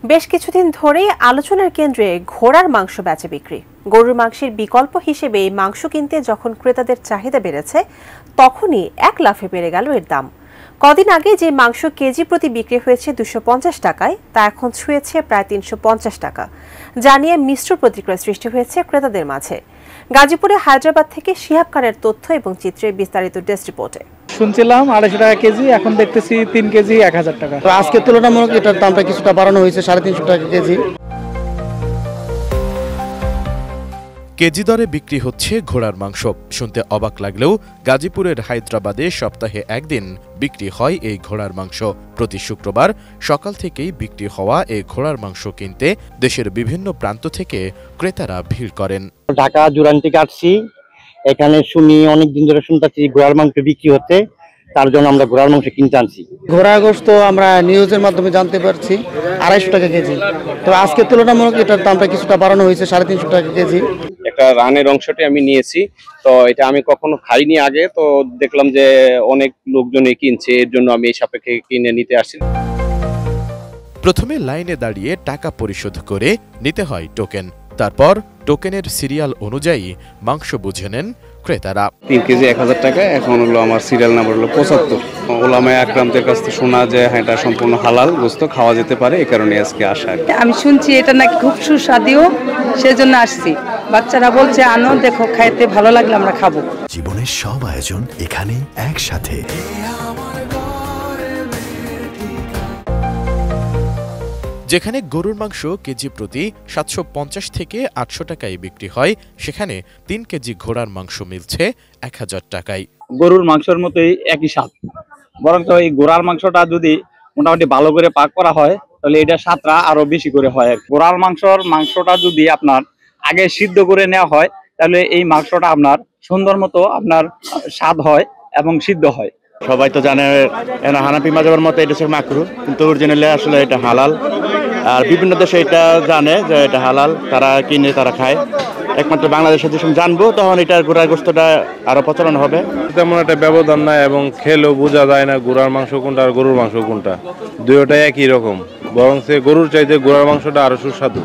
বেশ কিছুদিন ধরেই আলোচনার কেন্দ্রে ঘোড়ার মাংস বেচা বিক্রি। গরুর মাংসের বিকল্প হিসেবে এই মাংস কিনতে যখন ক্রেতাদের চাহিদা বেড়েছে, তখনই এক লাফে বেড়ে গেল এর দাম। কদিন আগে যে মাংস কেজি প্রতি বিক্রি হয়েছে 250 টাকায়, তা এখন ছুঁয়েছে প্রায় 350 টাকা, যা নিয়ে মিশ্র প্রতিক্রিয়া সৃষ্টি হয়েছে ক্রেতাদের মাঝে। গাজীপুরে হায়দ্রাবাদ থেকে শিহাব খানের তথ্য এবং চিত্রের বিস্তারিত ডেস্ক রিপোর্টে। শুনছিলাম 250 টাকা কেজি, এখন দেখতেছি 3 কেজি 1000 টাকা। তো আজকে তুলনামূলক এটার দামটা কিছুটা বাড়ানো হয়েছে, 350 টাকা কেজি। কেজি দরে বিক্রি হচ্ছে ঘোড়ার মাংস। শুনতে অবাক লাগলেও গাজীপুরের হায়দ্রাবাদে সপ্তাহে একদিন বিক্রি হয় এই ঘোড়ার মাংস। প্রতি শুক্রবার সকাল থেকেই বিক্রি হওয়া এই ঘোড়ার মাংস কিনতে দেশের বিভিন্ন প্রান্ত থেকে ক্রেতারা ভিড় করেন। ঢাকা জুরান্টি কাটছি, এখানে শুনি অনেকদিন ধরে শুনতেছি ঘোড়ার মাংস বিক্রি হচ্ছে, তার জন্য আমরা ঘোড়ার মাংস কিনতে আনছি। ঘোড়া গোশত আমরা নিউজের মাধ্যমে জানতে পারছি 250 টাকা কেজি। তো আজকে তুলনামূলক এটার দামটা কিছুটা বাড়ানো হয়েছে, 350 টাকা কেজি। একটা রানের অংশটি আমি নিয়েছি, তো এটা আমি কখনো খাইনি আগে, তো দেখলাম যে অনেক লোকজনই কিনছে, এর জন্য আমি এই সাপেক্ষে কিনে নিতে আসছি। প্রথমে লাইনে দাঁড়িয়ে টাকা পরিশোধ করে নিতে হয় টোকেন। তারপর টোকেনের সিরিয়াল অনুযায়ী মাংস বুঝে নেন ক্রেতারা। 3 কেজি 1000 টাকা। এখন হলো আমার সিরিয়াল নাম্বার হলো 75। ওলামায়ে আকরামদের কাছ থেকে শোনা যে হ্যাঁ, এটা সম্পূর্ণ হালাল গোশত, খাওয়া যেতে পারে, এই কারণে আজকে আসা। আমি শুনছি এটা নাকি খুব সুস্বাদু, সেজন্য আসছি। বাচ্চারা বলছে আনো, দেখো খাইতে ভালো লাগলে আমরা খাবো। জীবনের সব আয়োজন এখানে একসাথে। যেখানে গরুর মাংস কেজি প্রতি 750 থেকে 800 টাকায় বিক্রি হয়, সেখানে 3 কেজি ঘোড়ার মাংস মিলছে 1000 টাকায়। গরুর মাংসের মতোই একই স্বাদ, বরং তো এই ঘোড়ার মাংসটা যদি মোটামুটি ভালো করে পাক করা হয়, তাহলে এটা স্বাদটা আরো বেশি করে হয়। ঘোড়ার মাংসটা যদি আপনার আগে সিদ্ধ করে নেওয়া হয়, তাহলে এই মাংসটা আপনার সুন্দর মতো আপনার স্বাদ হয় এবং সিদ্ধ হয়। সবাই তো জানে হানাফি মাযহাবের মতে এটা হচ্ছে মাকরু, কিন্তু অরিজিনালি আসলে এটা হালাল। আর বিভিন্ন দেশে এটা জানে যে এটা হালাল, তারা কিনে তারা খায়। একমাত্র বাংলাদেশে যখন জানবো, তখন এটার ঘোড়ার গোশতটা আরো প্রচলন হবে। তেমন একটা ব্যবধান নাই এবং খেলেও বোঝা যায় না ঘোড়ার মাংস কোনটা আর গরুর মাংস কোনটা। দুইটাই একই রকম, বরং সে গরুর চাইতে ঘোড়ার মাংসটা আরো সুস্বাদু।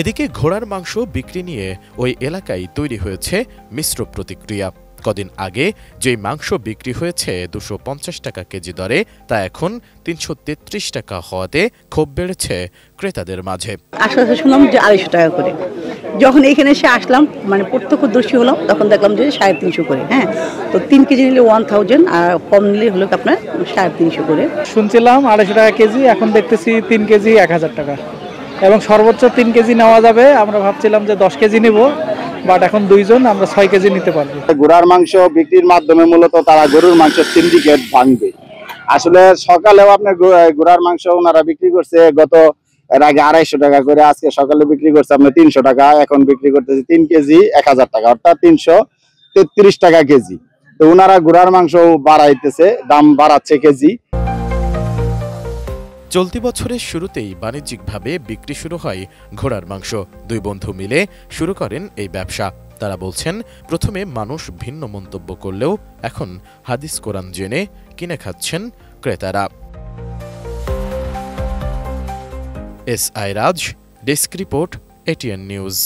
এদিকে ঘোড়ার মাংস বিক্রি নিয়ে ওই এলাকায় তৈরি হয়েছে মিশ্র প্রতিক্রিয়া। কদিন আগে যে মাংস বিক্রি হয়েছে 250 টাকা কেজি দরে, তা এখন 333 টাকা হওয়াতে ক্ষোভ বেড়েছে ক্রেতাদের মাঝে। আসলে শুনলাম যে 250 টাকা করে। যখন এখানে এসে আসলাম, মানে প্রত্যক্ষদর্শী হলাম, তখন দেখলাম যে 350 করে। হ্যাঁ, তো 3 কেজি নিলে 1000, আর কম নিলে হলো আপনার 350 করে। শুনছিলাম 250 টাকা কেজি, এখন দেখতেছি 3 কেজি 1000 টাকা, এবং সর্বোচ্চ 3 কেজি নেওয়া যাবে। আমরা ভাবছিলাম যে 10 কেজি নিব, বাট এখন দুইজন আমরা 6 কেজি নিতে পারবো। ঘোড়ার মাংস বিক্রির মাধ্যমে মূলত তারা গরুর মাংস সিন্ডিকেট ভাঙবে। আসলে সকালেও আপনার ঘোড়ার মাংস ওনারা বিক্রি করছে গত এর আগে 250 টাকা করে, আজকে সকালে বিক্রি করছে আপনার 300 টাকা, এখন বিক্রি করতেছে 3 কেজি 1000 টাকা, অর্থাৎ 333 টাকা কেজি। তো ওনারা ঘোড়ার মাংস বাড়াইতেছে, দাম বাড়াচ্ছে কেজি। চলতি বছরের শুরুতেই বাণিজ্যিকভাবে বিক্রি শুরু হয় ঘোড়ার মাংস। দুই বন্ধু মিলে শুরু করেন এই ব্যবসা। তারা বলছেন, প্রথমে মানুষ ভিন্ন মন্তব্য করলেও এখন হাদিস কোরআন জেনে কিনে খাচ্ছেন ক্রেতারা। S I Raj, desk report, ATN news.